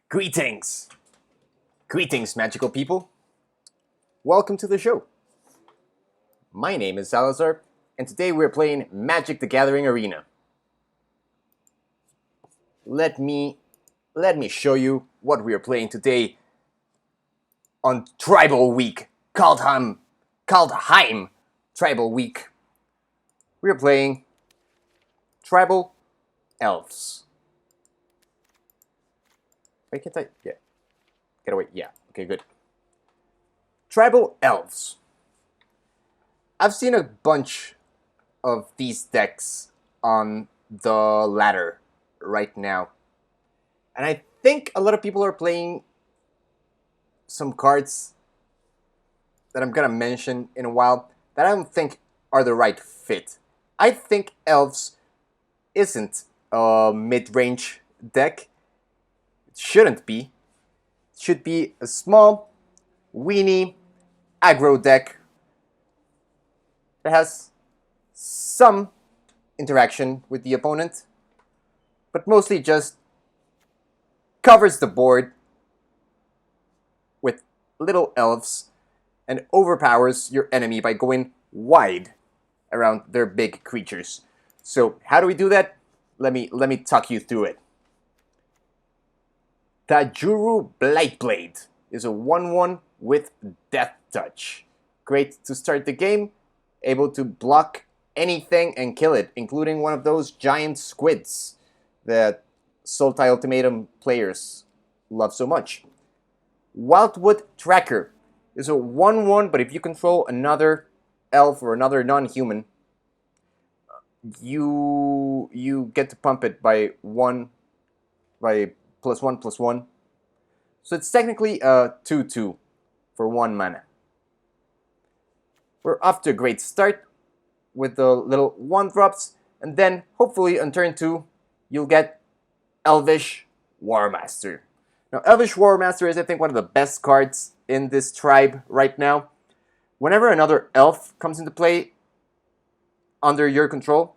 Greetings! Greetings, magical people. Welcome to the show. My name is Salazar, and today we're playing Magic the Gathering Arena. Let me show you what we are playing today on Tribal Week, Kaldheim Tribal Week. We're playing Tribal Elves. Wait, can't I? Yeah. Get away. Yeah. Okay, good. Tribal Elves. I've seen a bunch of these decks on the ladder right now. And I think a lot of people are playing some cards that I'm going to mention in a while that I don't think are the right fit. I think Elves isn't a mid-range deck. It shouldn't be. It should be a small, weenie, aggro deck that has some interaction with the opponent, but mostly just covers the board with little elves and overpowers your enemy by going wide around their big creatures. So how do we do that? Let me talk you through it. Tajuru Blightblade is a 1/1 with Death Touch. Great to start the game, able to block anything and kill it, including one of those giant squids that Sultai Ultimatum players love so much. Wildwood Tracker is a 1/1, but if you control another elf or another non-human, you get to pump it by +1/+1. So it's technically a 2/2 for 1 mana. We're off to a great start with the little 1-drops, and then hopefully on turn 2 you'll get Elvish Warmaster. Now Elvish Warmaster is, I think, one of the best cards in this tribe right now. Whenever another elf comes into play under your control,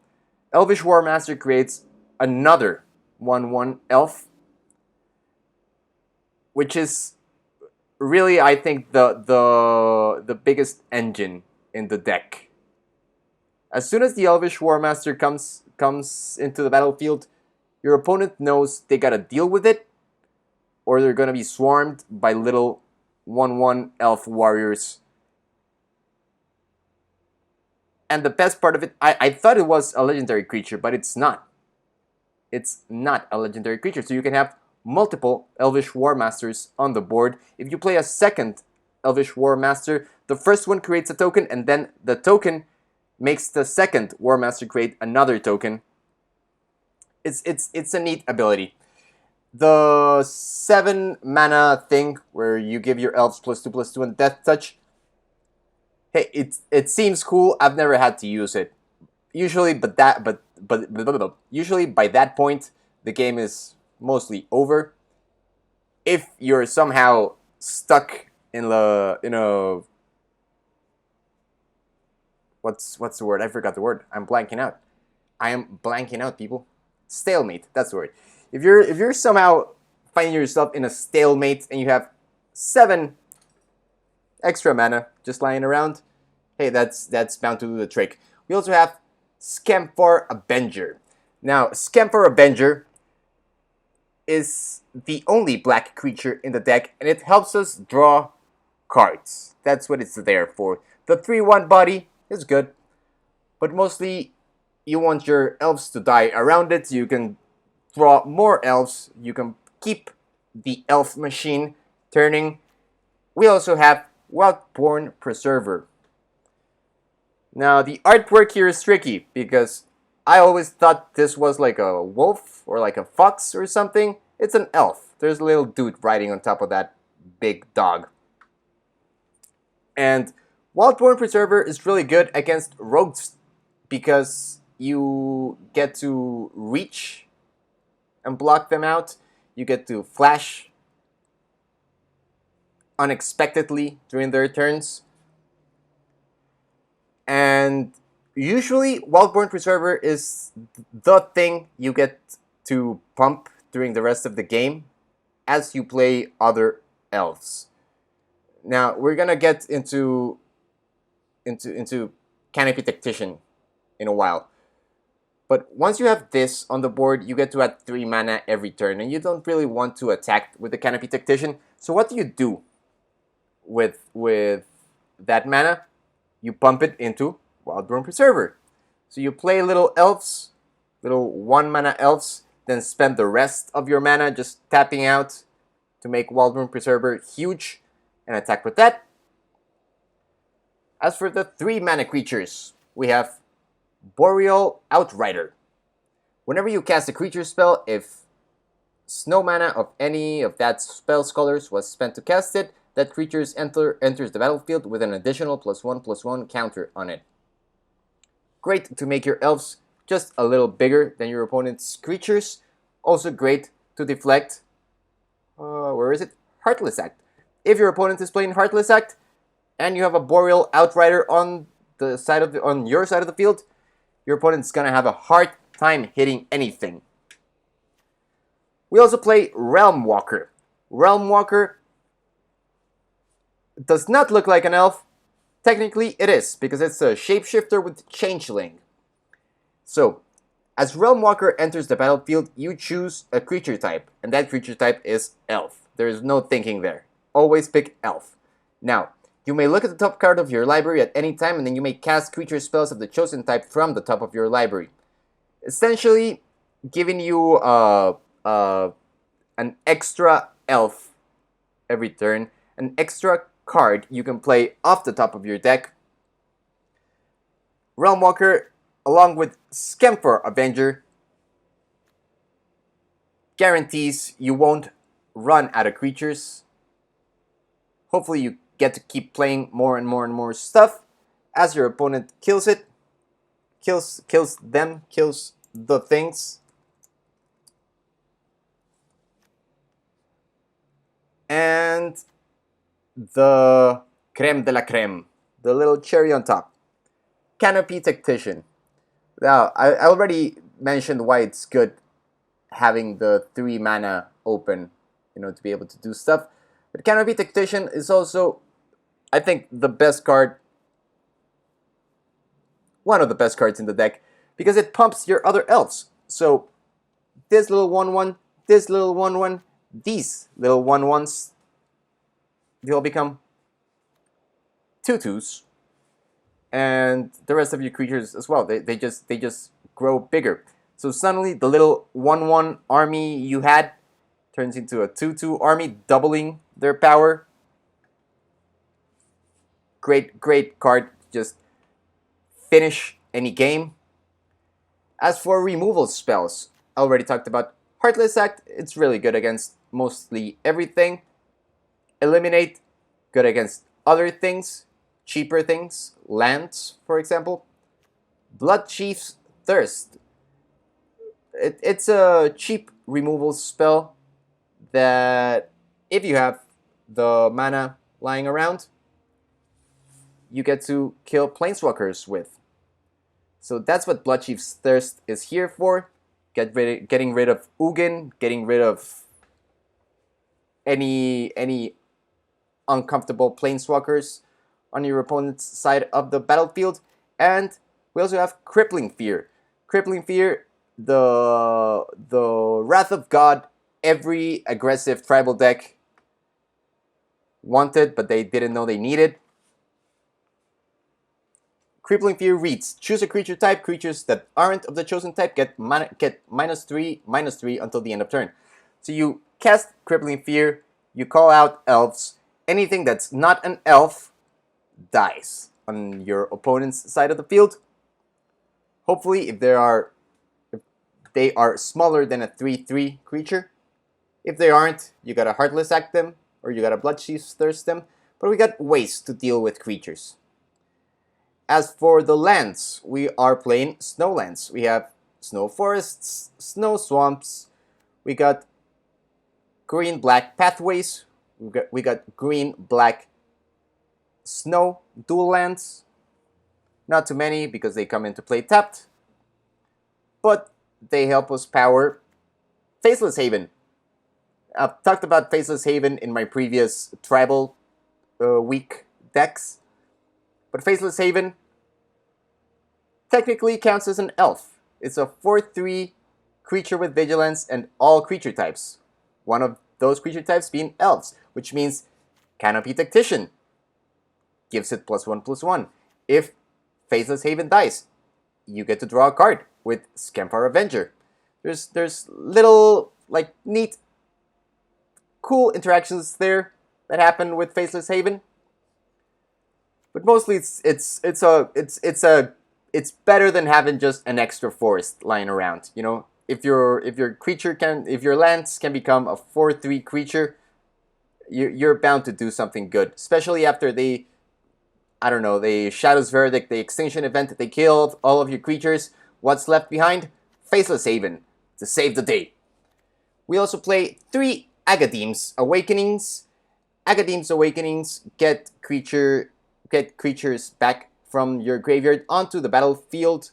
Elvish Warmaster creates another 1/1 elf, which is really, I think, the biggest engine in the deck. As soon as the Elvish Warmaster comes into the battlefield, your opponent knows they gotta deal with it, or they're gonna be swarmed by little 1/1 elf warriors. And the best part of it, I thought it was a legendary creature, but it's not. It's not a legendary creature, so you can have multiple Elvish Warmasters on the board. If you play a second Elvish Warmaster, the first one creates a token, and then the token makes the second Warmaster create another token. It's a neat ability. The 7 mana thing where you give your elves +2/+2 and Death Touch. Hey, it seems cool. I've never had to use it. Usually, usually by that point, the game is mostly over. If you're somehow stuck in a what's the word? I forgot the word. I'm blanking out. I am blanking out, people. Stalemate. That's the word. If you're somehow finding yourself in a stalemate and you have 7 extra mana just lying around, hey, that's bound to do the trick. We also have Skemfar Avenger. Now, Skemfar Avenger is the only black creature in the deck, and it helps us draw cards. That's what it's there for. The 3/1 body is good, but mostly you want your elves to die around it so you can draw more elves. You can keep the elf machine turning. We also have Wildborn Preserver. Now, the artwork here is tricky because I always thought this was like a wolf or like a fox or something. It's an elf. There's a little dude riding on top of that big dog. And Wildborn Preserver is really good against rogues because you get to reach and block them out. You get to flash unexpectedly during their turns. And usually, Wildborn Preserver is the thing you get to pump during the rest of the game as you play other elves. Now we're gonna get into Canopy Tactician in a while. But once you have this on the board, you get to add 3 mana every turn, and you don't really want to attack with the Canopy Tactician. So what do you do with that mana? You pump it into Wildborn Preserver. So you play little elves, little 1 mana elves, then spend the rest of your mana just tapping out to make Wildborn Preserver huge and attack with that. As for the 3 mana creatures, we have Boreal Outrider. Whenever you cast a creature spell, if snow mana of any of that spell's colors was spent to cast it, that creature enters the battlefield with an additional +1/+1 counter on it. Great to make your elves just a little bigger than your opponent's creatures. Also great to deflect, Heartless Act. If your opponent is playing Heartless Act, and you have a Boreal Outrider on your side of the field, your opponent's gonna have a hard time hitting anything. We also play Realmwalker. Realmwalker does not look like an elf. Technically, it is, because it's a shapeshifter with changeling. So, as Realmwalker enters the battlefield, you choose a creature type, and that creature type is elf. There is no thinking there. Always pick elf. Now, you may look at the top card of your library at any time, and then you may cast creature spells of the chosen type from the top of your library. Essentially, giving you an extra elf every turn, an extra card you can play off the top of your deck. Realmwalker, along with Skemfar Avenger, guarantees you won't run out of creatures. Hopefully you get to keep playing more and more and more stuff as your opponent kills it, kills the things. And the creme de la creme, the little cherry on top, Canopy Tactician. Now, I already mentioned why it's good having the 3 mana open, to be able to do stuff. But Canopy Tactician is also, I think, the best card, one of the best cards in the deck, because it pumps your other elves. So, this little 1/1, this little 1/1, these little 1/1s, they'll become 2/2s, and the rest of your creatures as well. They just grow bigger. So suddenly the little 1/1 army you had turns into a 2/2 army, doubling their power. Great card. Just finish any game. As for removal spells, I already talked about Heartless Act. It's really good against mostly everything. Eliminate, good against other things, cheaper things, lands, for example. Bloodchief's Thirst. It's a cheap removal spell that, if you have the mana lying around, you get to kill planeswalkers with. So that's what Bloodchief's Thirst is here for. Getting rid of Ugin, getting rid of any uncomfortable planeswalkers on your opponent's side of the battlefield. And we also have Crippling Fear. Crippling Fear, the Wrath of God, every aggressive tribal deck wanted, but they didn't know they needed. Crippling Fear reads, choose a creature type. Creatures that aren't of the chosen type get -3/-3 until the end of turn. So you cast Crippling Fear, you call out elves. Anything that's not an elf dies on your opponent's side of the field. Hopefully, if they are smaller than a 3/3 creature. If they aren't, you gotta Heartless Act them, or you gotta Bloodchief's Thirst them. But we got ways to deal with creatures. As for the lands, we are playing Snowlands. We have Snow Forests, Snow Swamps. We got green-black pathways. We got green-black snow dual lands. Not too many because they come into play tapped. But they help us power Faceless Haven. I've talked about Faceless Haven in my previous Tribal week decks, but Faceless Haven technically counts as an elf. It's a 4/3 creature with vigilance and all creature types. One of those creature types being elves, which means Canopy Tactician gives it +1/+1. If Faceless Haven dies, you get to draw a card with Skemfar Avenger. There's little like neat, cool interactions there that happen with Faceless Haven, but mostly it's better than having just an extra forest lying around. You know, if your lands can become a 4/3 creature, you're bound to do something good, especially after the Shadow's Verdict, the Extinction event, they killed all of your creatures. What's left behind? Faceless Haven to save the day. We also play 3 Agadeem's Awakenings. Agadeem's Awakenings get creatures back from your graveyard onto the battlefield.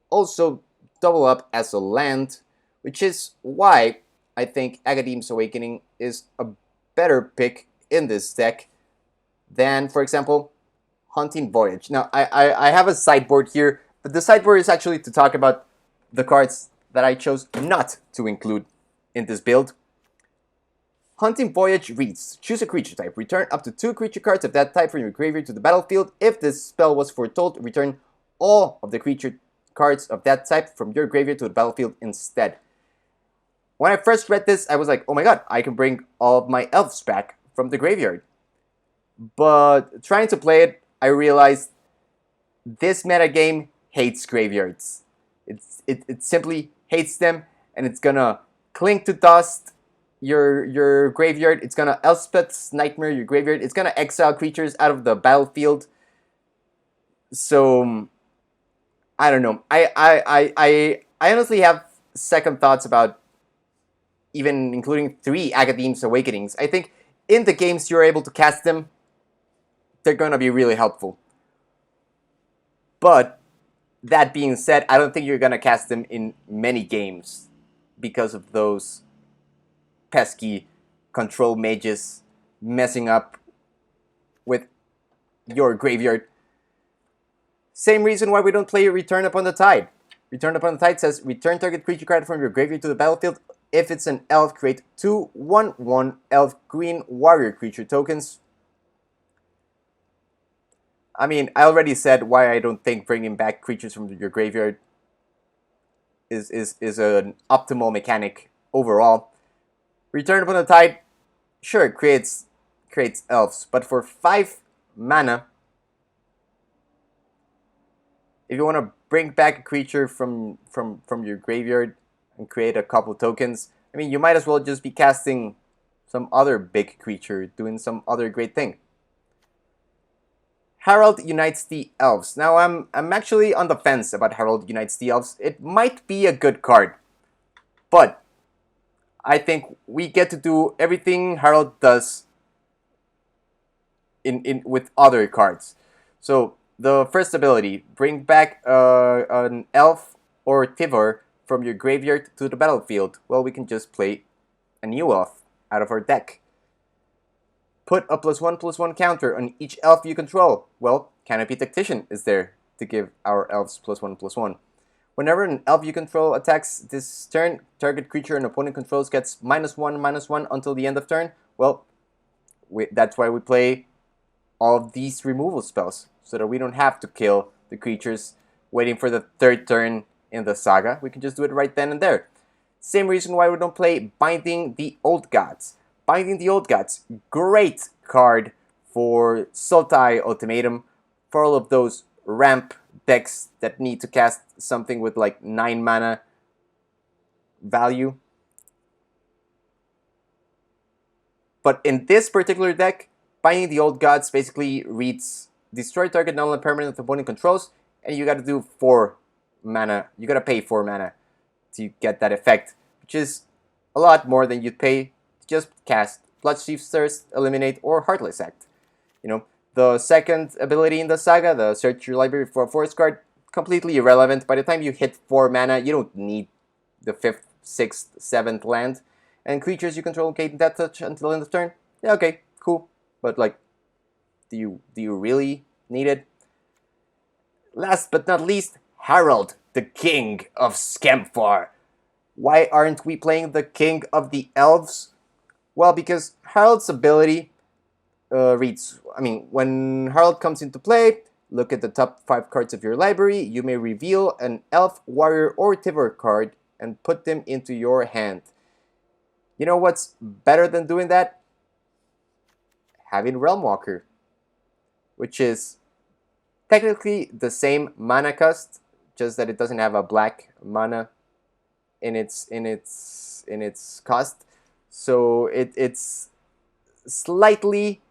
Also double up as a land, which is why I think Agadeem's Awakening is a better pick in this deck than, for example, Hunting Voyage. Now, I have a sideboard here, but the sideboard is actually to talk about the cards that I chose not to include in this build. Hunting Voyage reads, choose a creature type. Return up to 2 creature cards of that type from your graveyard to the battlefield. If this spell was foretold, return all of the creature cards of that type from your graveyard to the battlefield instead. When I first read this, I was like, oh my god, I can bring all of my elves back from the graveyard. But trying to play it, I realized this metagame hates graveyards. It simply hates them, and it's gonna cling to dust your graveyard. It's gonna Elspeth's Nightmare your graveyard. It's gonna exile creatures out of the battlefield. So I don't know. I honestly have second thoughts about even including 3 Agadeem's Awakenings. I think in the games you're able to cast them, they're gonna be really helpful. But that being said, I don't think you're gonna cast them in many games because of those pesky control mages messing up with your graveyard. Same reason why we don't play Return Upon the Tide. Return Upon the Tide says, return target creature card from your graveyard to the battlefield. If it's an elf, create 2 1/1 elf green warrior creature tokens. I mean, I already said why I don't think bringing back creatures from your graveyard is an optimal mechanic overall. Return Upon the Tide, sure, creates elves, but for 5 mana, if you want to bring back a creature from your graveyard and create a couple tokens, I mean, you might as well just be casting some other big creature, doing some other great thing. Herald Unites the Elves. Now, I'm actually on the fence about Herald Unites the Elves. It might be a good card, but I think we get to do everything Herald does with other cards. So the first ability, bring back an elf or Tivor from your graveyard to the battlefield. Well, we can just play a new elf out of our deck. Put a +1/+1 counter on each elf you control. Well, Canopy Tactician is there to give our elves +1/+1. Whenever an elf you control attacks this turn, target creature an opponent controls gets -1/-1 until the end of turn. Well, that's why we play all of these removal spells, so that we don't have to kill the creatures waiting for the 3rd turn in the saga. We can just do it right then and there. Same reason why we don't play Binding the Old Gods. Binding the Old Gods, great card for Sultai Ultimatum, for all of those ramp decks that need to cast something with like 9 mana value. But in this particular deck, Binding the Old Gods basically reads destroy target non-land permanent opponent controls, and you gotta do 4 mana. You gotta pay 4 mana to get that effect, which is a lot more than you'd pay to just cast Bloodchief, Thirst, Eliminate, or Heartless Act. You know, the second ability in the saga, the search your library for a forest card, completely irrelevant. By the time you hit 4 mana, you don't need the 5th, 6th, 7th land. and creatures you control gain death touch until end of turn. Yeah, okay, cool. But like, do you really need it? Last but not least, Harald, the King of Skemfar. Why aren't we playing the King of the Elves? Well, because Harald's ability reads, when Harald comes into play, look at the top 5 cards of your library. You may reveal an Elf, Warrior, or Tivor card and put them into your hand. You know what's better than doing that? Having Realmwalker, which is technically the same mana cost, just that it doesn't have a black mana in its cost. So it's slightly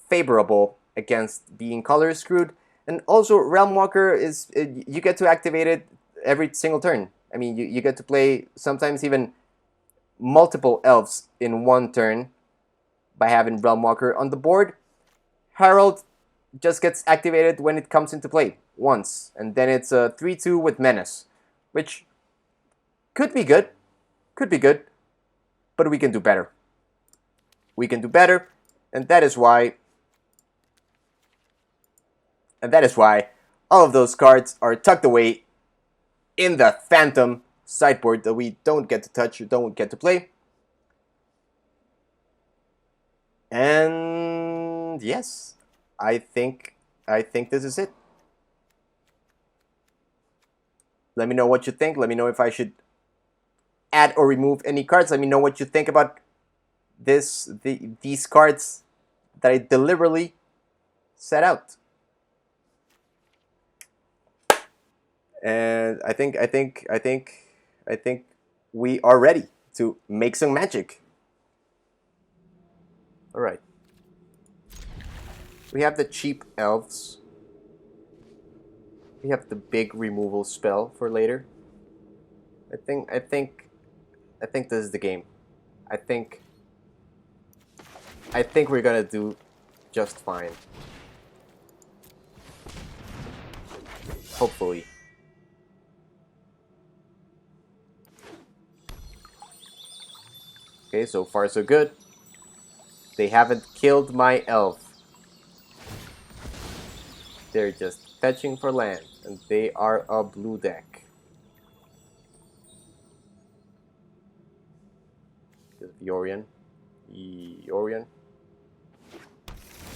favorable against being color screwed. And also Realmwalker is, you get to activate it every single turn. I mean, you get to play sometimes even multiple elves in one turn by having Realmwalker on the board. Harald just gets activated when it comes into play once, and then it's a 3/2 with Menace, which could be good, but we can do better. We can do better, and that is why all of those cards are tucked away in the Phantom sideboard that we don't get to touch or don't get to play. And yes, I think this is it. Let me know what you think. Let me know if I should add or remove any cards. Let me know what you think about these cards that I deliberately set out. And I think we are ready to make some magic. All right. We have the cheap elves. We have the big removal spell for later. I think this is the game. I think we're gonna do just fine. Hopefully. Okay, so far so good. They haven't killed my elf. They're just fetching for land, and they are a blue deck. Yorion. I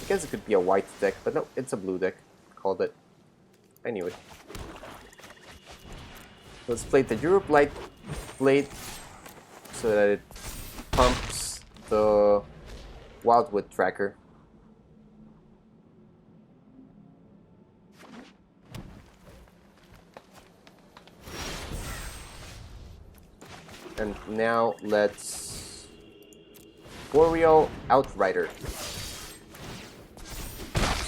guess it could be a white deck, but no, it's a blue deck. Called it. Anyway. Let's play Tajuru Blightblade so that it pumps the Wildwood Tracker. And now let's Boreal Outrider.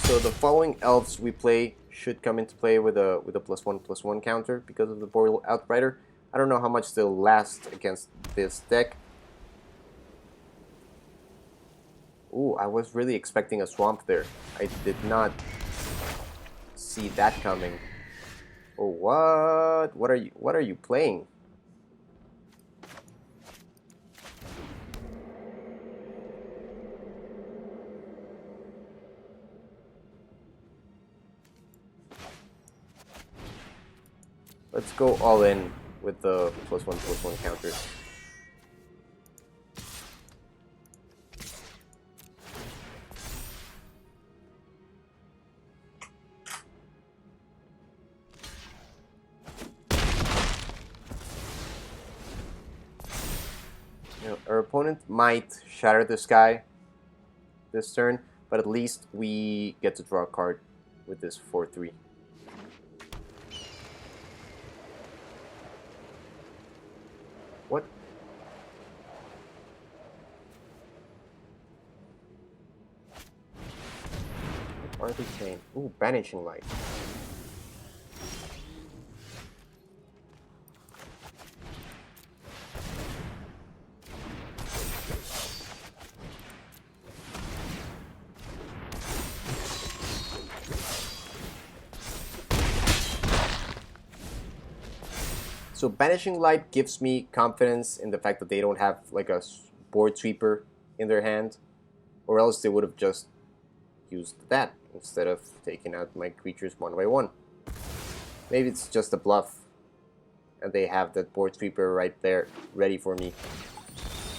So the following elves we play should come into play with a +1/+1 counter because of the Boreal Outrider. I don't know how much they'll last against this deck. Ooh, I was really expecting a swamp there. I did not see that coming. Oh, what? What are you playing? Let's go all in with the +1/+1 counter. Our opponent might Shatter the Sky this turn, but at least we get to draw a card with this 4/3. What? What are they saying? Ooh, Banishing Light. So Banishing Light gives me confidence in the fact that they don't have like a board sweeper in their hand, or else they would have just used that instead of taking out my creatures one by one. Maybe it's just a bluff, and they have that board sweeper right there ready for me.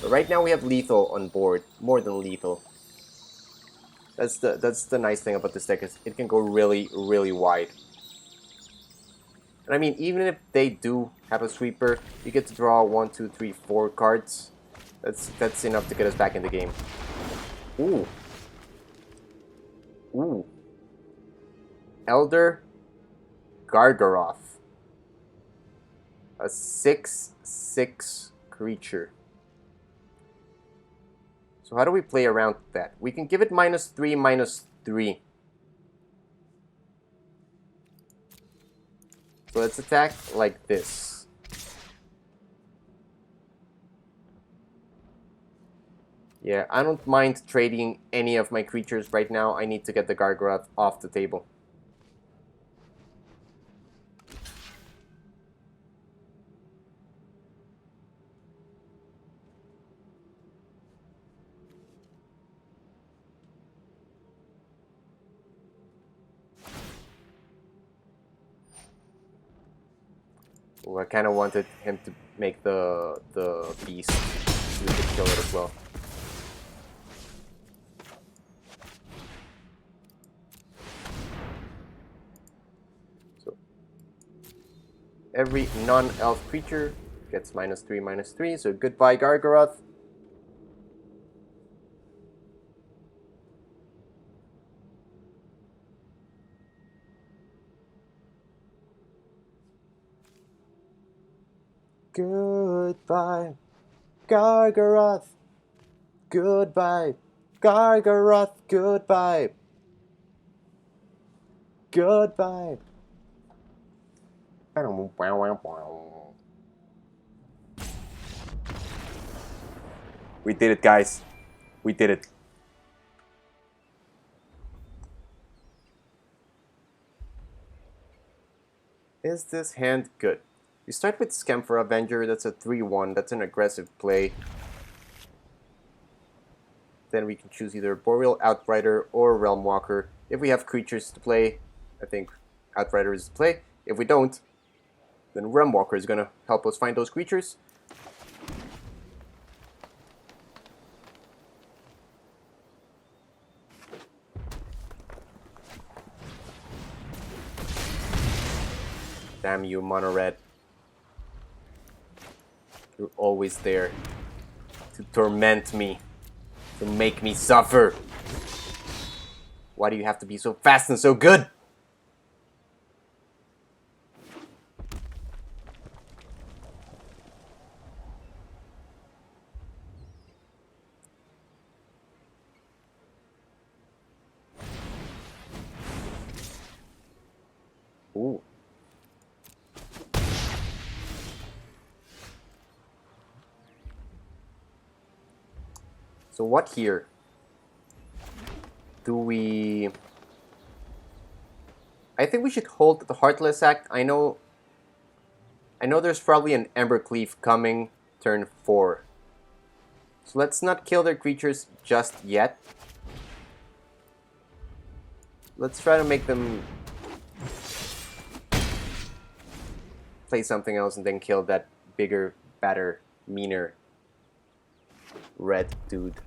But right now we have lethal on board, more than lethal. That's the nice thing about this deck, is it can go really, really wide. And I mean, even if they do have a sweeper, you get to draw 1, 2, 3, 4 cards. That's enough to get us back in the game. Ooh. Ooh. Elder Gargaroth. A 6/6 creature. So how do we play around that? We can give it -3/-3. So let's attack like this. Yeah, I don't mind trading any of my creatures right now. I need to get the Gargaroth off the table. Ooh, I kind of wanted him to make the beast. We could kill it as well. So every non-elf creature gets -3/-3. So goodbye, Gargaroth. Goodbye, Gargaroth. Goodbye, Gargaroth. Goodbye. Goodbye. We did it, guys. We did it. Is this hand good? We start with Skemfar Avenger. That's a 3/1. That's an aggressive play. Then we can choose either Boreal Outrider or Realmwalker. If we have creatures to play, I think Outrider is the play. If we don't, then Realmwalker is going to help us find those creatures. Damn you, Mono Red. You're always there to torment me, to make me suffer. Why do you have to be so fast and so good? Ooh. So what here do we... I think we should hold the Heartless Act. I know there's probably an Embercleave coming turn 4. So let's not kill their creatures just yet. Let's try to make them play something else and then kill that bigger, badder, meaner red dude.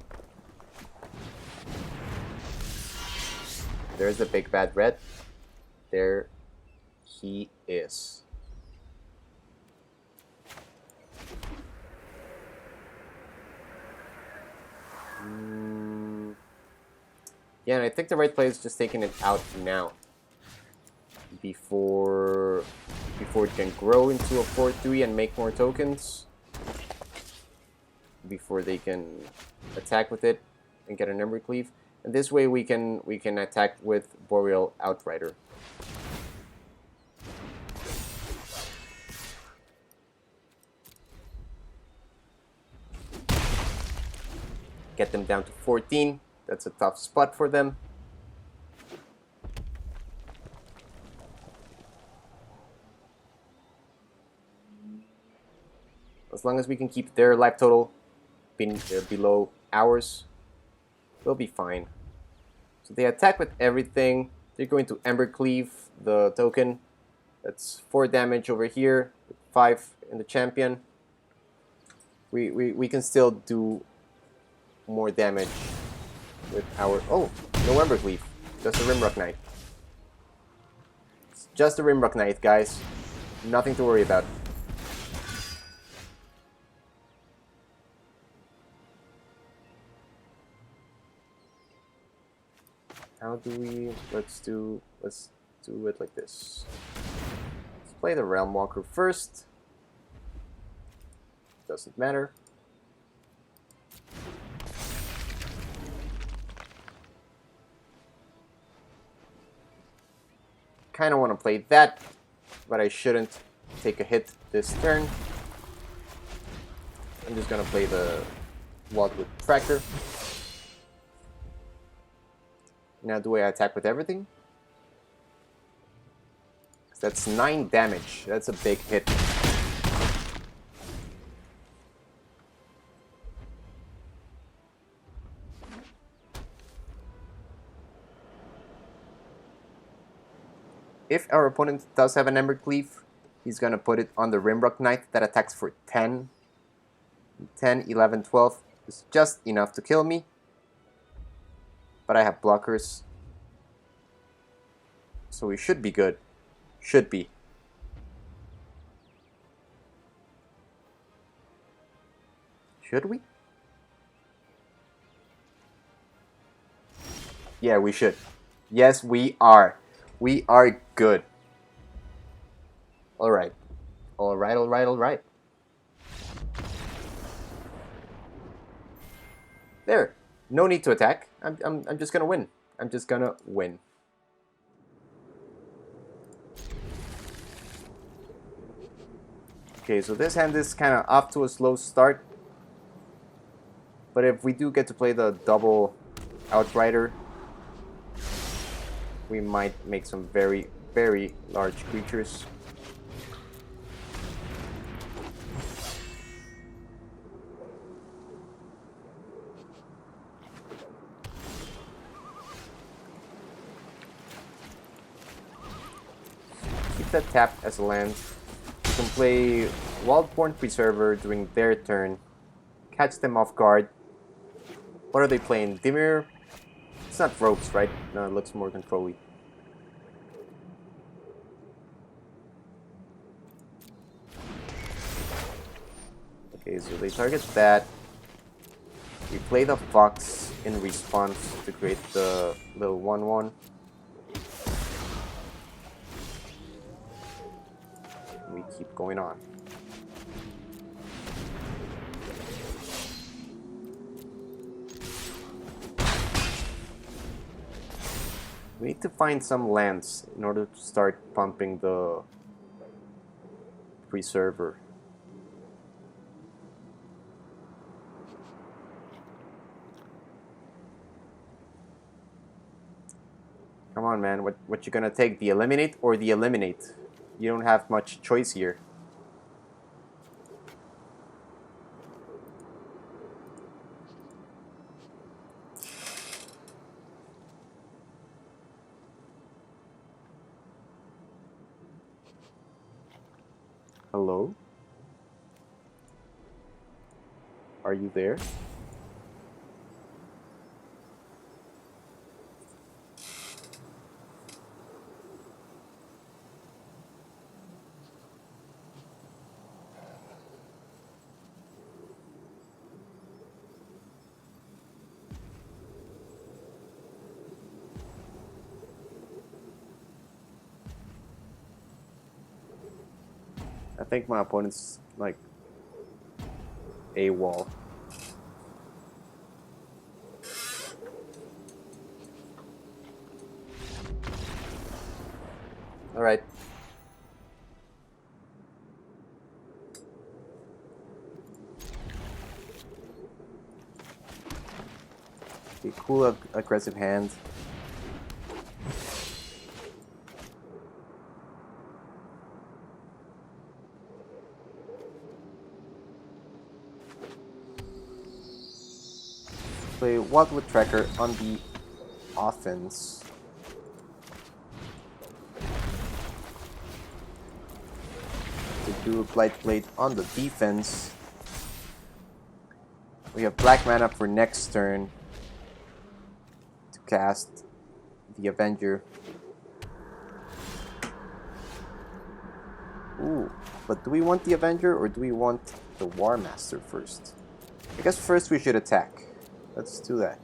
There's the big bad red. There he is. Yeah, and I think the right play is just taking it out now. Before it can grow into a 4/3 and make more tokens. Before they can attack with it and get an Embercleave. And this way we can attack with Boreal Outrider. Get them down to 14. That's a tough spot for them. As long as we can keep their life total below ours, we'll be fine. So they attack with everything. They're going to Ember Cleave the token. That's 4 damage over here, 5 in the champion. We can still do more damage with our... Oh, no Ember Cleave. Just a Rimrock Knight. It's just a Rimrock Knight, guys. Nothing to worry about. How do we... Let's do it like this. Let's play the Realmwalker first. Doesn't matter. Kind of want to play that, but I shouldn't take a hit this turn. I'm just gonna play the Wildwood Tracker. Now do I attack with everything? That's 9 damage. That's a big hit. If our opponent does have an Ember Cleave, he's gonna put it on the Rimrock Knight that attacks for 10. 10, 11, 12 is just enough to kill me. But I have blockers. So we should be good. Should be. Should we? Yeah, we should. Yes, we are. We are good. Alright. Alright, alright, alright. There. No need to attack. I'm just gonna win. I'm just gonna win. Okay, so this hand is kind of off to a slow start. But if we do get to play the double Outrider, we might make some very, very large creatures. Keep that tapped as a land. You can play Wildborn Preserver during their turn. Catch them off guard. What are they playing? Dimir? It's not Rogues, right? No, it looks more control-y. Okay, so they target that. We play the Fox in response to create the little 1/1. We keep going on. We need to find some lands in order to start pumping the Preserver. Come on, man. What you gonna take? The Eliminate or the Eliminate? You don't have much choice here. Hello? Are you there? I think my opponent's like AWOL. All right. Okay, cool aggressive hand. play Wildwood Tracker on the offense. Tajuru Blightblade on the defense. We have black mana for next turn to cast the Avenger. Ooh, but do we want the Avenger or do we want the Warmaster first? I guess first we should attack. Let's do that.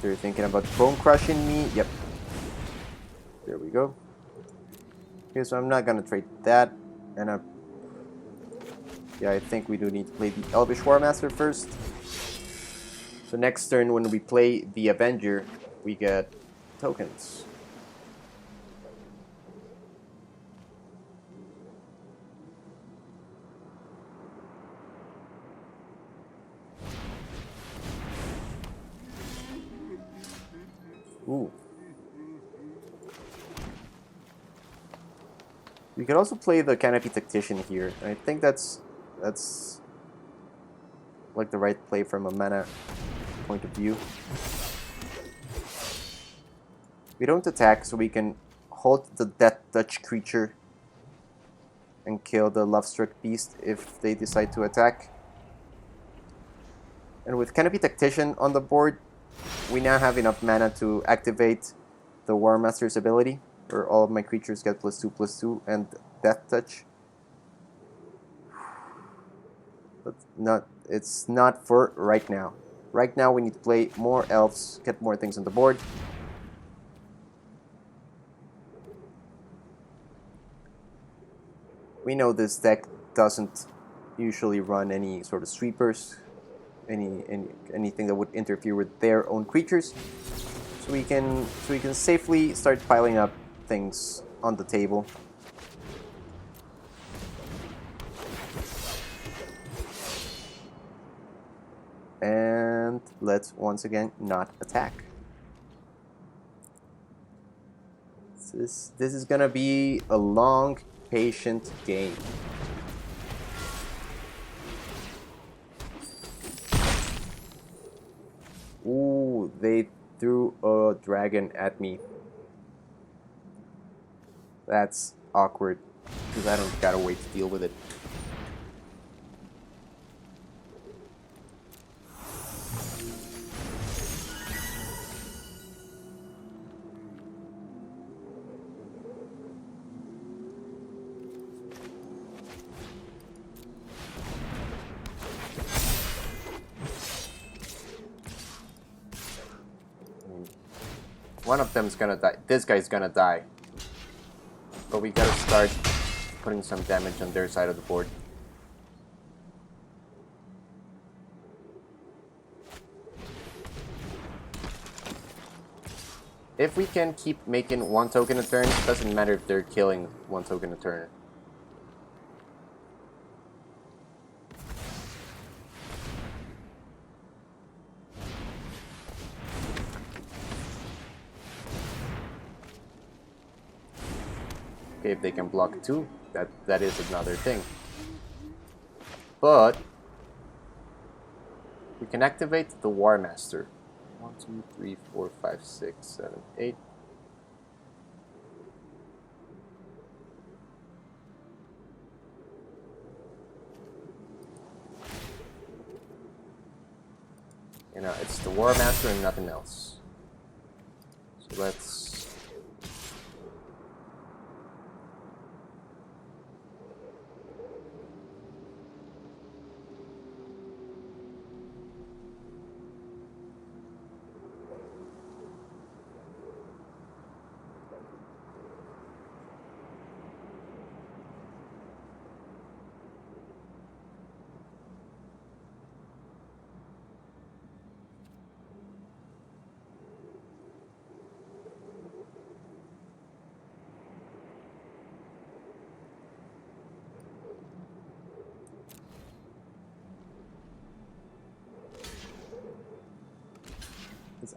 They're thinking about bone crushing me. Yep. There we go. Okay, so I'm not gonna trade that. And yeah, I think we do need to play the Elvish Warmaster first. So next turn when we play the Avenger, we get tokens. Ooh. We could also play the Canopy Tactician here. I think that's like the right play from a mana point of view. We don't attack, so we can hold the Death Touch creature and kill the Lovestruck Beast if they decide to attack. And with Canopy Tactician on the board, we now have enough mana to activate the Warmaster's ability, where all of my creatures get +2/+2 and Death Touch. But it's not for right now. Right now we need to play more Elves, get more things on the board. We know this deck doesn't usually run any sort of sweepers, anything that would interfere with their own creatures. So we can safely start piling up things on the table. And let's once again not attack. This is gonna be a long, patient game. Ooh, they threw a dragon at me. That's awkward, because I don't got a way to deal with it. One of them's gonna die. This guy's gonna die. But we gotta start putting some damage on their side of the board. If we can keep making one token a turn, it doesn't matter if they're killing one token a turn. Okay, if they can block two, that is another thing. But we can activate the Warmaster. 1, 2, 3, 4, 5, 6, 7, 8. You know, it's the Warmaster and nothing else. So let's...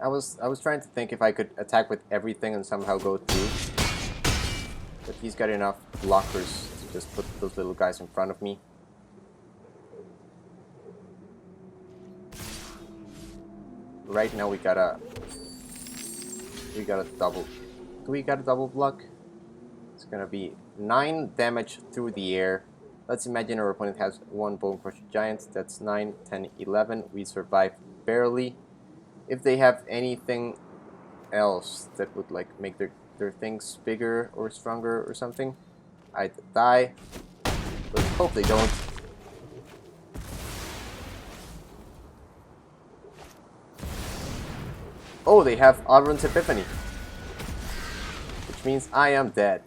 I was trying to think if I could attack with everything and somehow go through, but he's got enough blockers Just put those little guys in front of me. Right now we got a double. Do we got a double block? It's gonna be 9 damage through the air. Let's imagine our opponent has 1 Bone Crusher Giant. That's 9, 10, 11. We survive barely. If they have anything else that would like make their things bigger or stronger or something, I'd die. Let's hope they don't. Oh, they have Alrund's Epiphany, which means I am dead.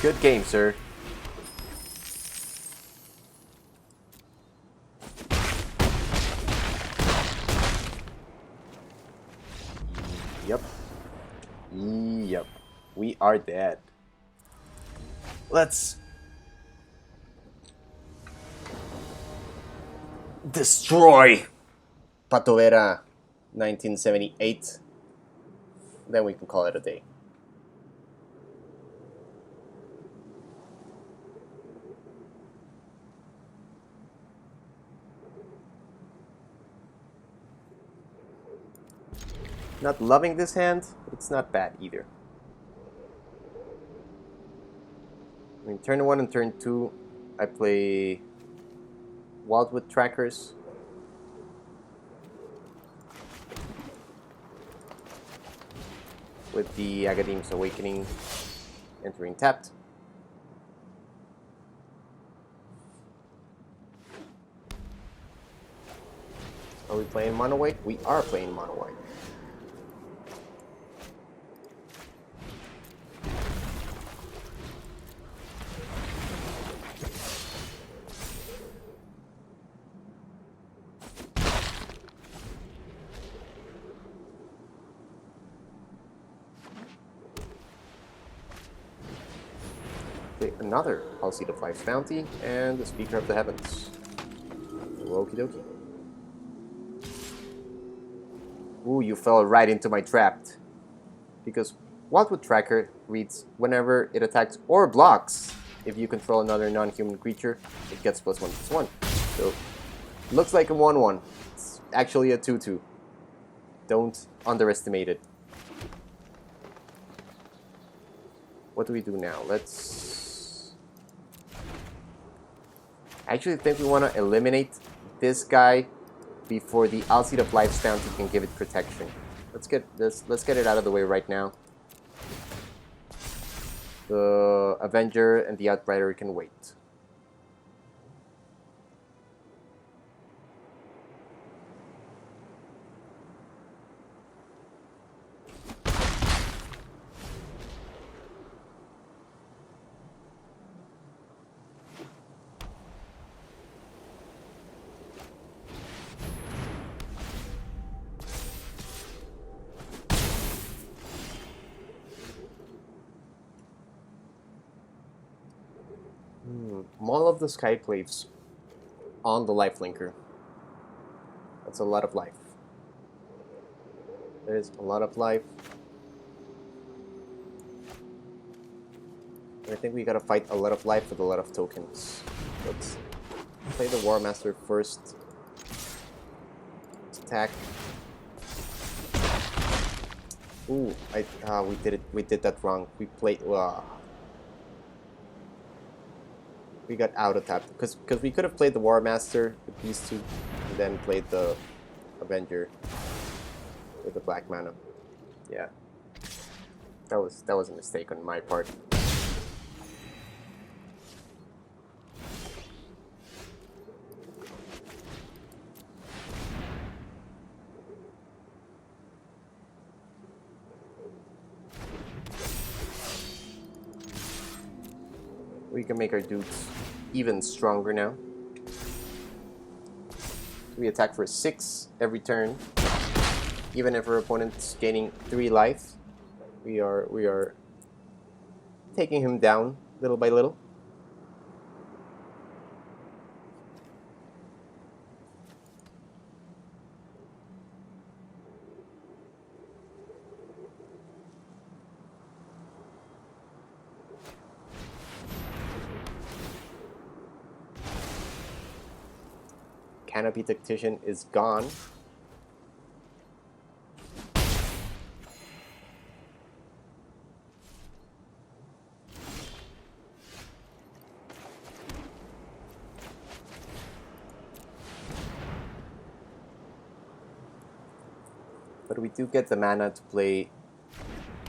Good game, sir. Yep. Yep. We are dead. Let's destroy Patovera 1978. Then we can call it a day. Not loving this hand, but it's not bad either. I mean, turn 1 and turn 2, I play Wildwood Trackers. With the Agadeem's Awakening entering tapped. Are we playing mono white? We are playing mono white. Another Seed of Life's Bounty and the Speaker of the Heavens. Okie dokie. Ooh, you fell right into my trap. Because Wildwood Tracker reads whenever it attacks or blocks, if you control another non-human creature, it gets +1/+1. So, looks like a 1/1. It's actually a 2/2. Don't underestimate it. What do we do now? I actually think we want to eliminate this guy before the Seed of Life's Bounty can give it protection. Let's get it out of the way right now. The Avenger and the Outrider can wait. Maul of the Skyclaves on the lifelinker. That's a lot of life. There's a lot of life. And I think we gotta fight a lot of life with a lot of tokens. Let's play the Warmaster first. Let's attack. Ooh, we did that wrong. We played. We got out of tap because we could have played the Warmaster with these two, and then played the Avenger with the black mana. Yeah, that was a mistake on my part. We can make our dudes even stronger now. We attack for 6 every turn. Even if our opponent's gaining 3 life, we are taking him down little by little. Canopy Tactician is gone. But we do get the mana to play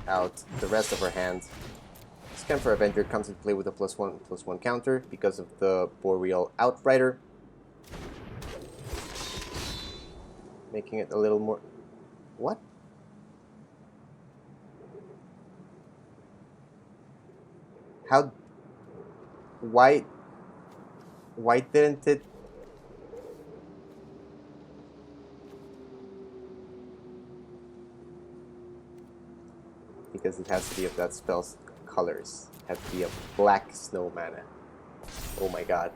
out the rest of our hand. Skemfar Avenger comes into play with a +1/+1 counter because of the Boreal Outrider. Making it a little more... What? How... Why didn't it... Because it has to be of that spell's colors. It has to be a black snow mana. Oh my god.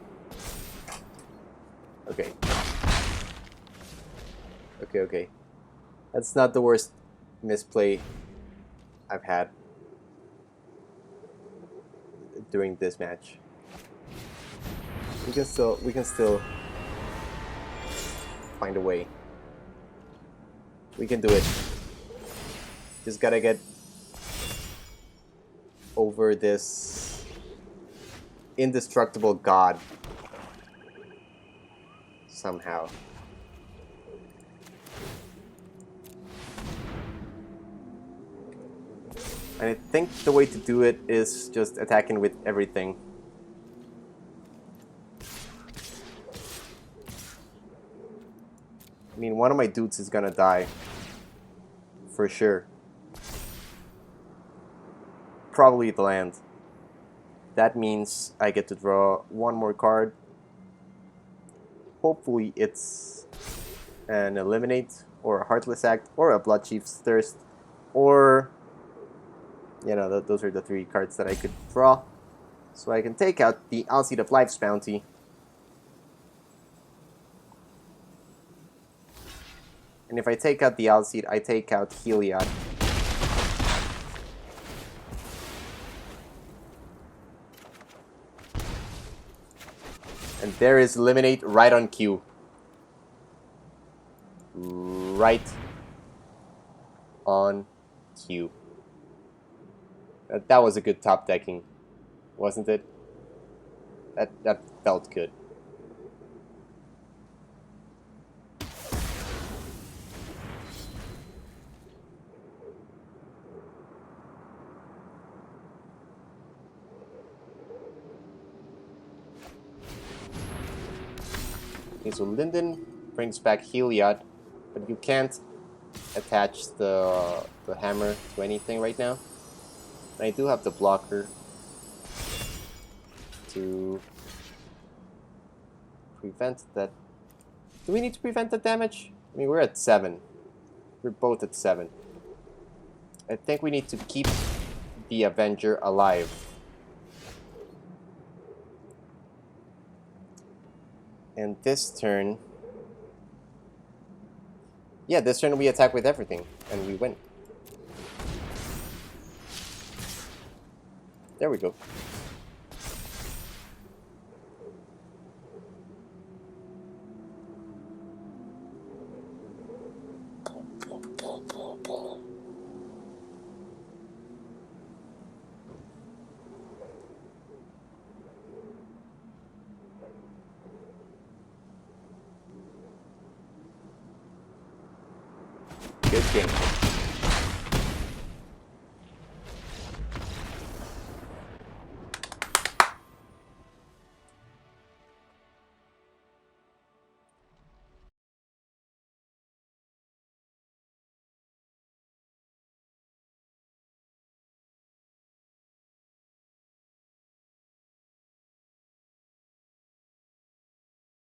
Okay. Okay. That's not the worst misplay I've had during this match. We can still find a way. We can do it. Just gotta get over this indestructible god somehow. And I think the way to do it is just attacking with everything. I mean, one of my dudes is gonna die. For sure. Probably the land. That means I get to draw one more card. Hopefully it's an Eliminate, or a Heartless Act, or a Bloodchief's Thirst, or... You know, those are the three cards that I could draw. So I can take out the Alseed of Life's Bounty. And if I take out the Alseed, I take out Heliod. And there is Eliminate right on cue. Right on cue. That was a good top decking, wasn't it? That felt good. Okay, so Linden brings back Heliod, but you can't attach the hammer to anything right now. And I do have the blocker to prevent that. Do we need to prevent the damage? I mean, we're at 7. We're both at 7. I think we need to keep the Avenger alive. And this turn... Yeah, this turn we attack with everything, and we win. There we go. Good game.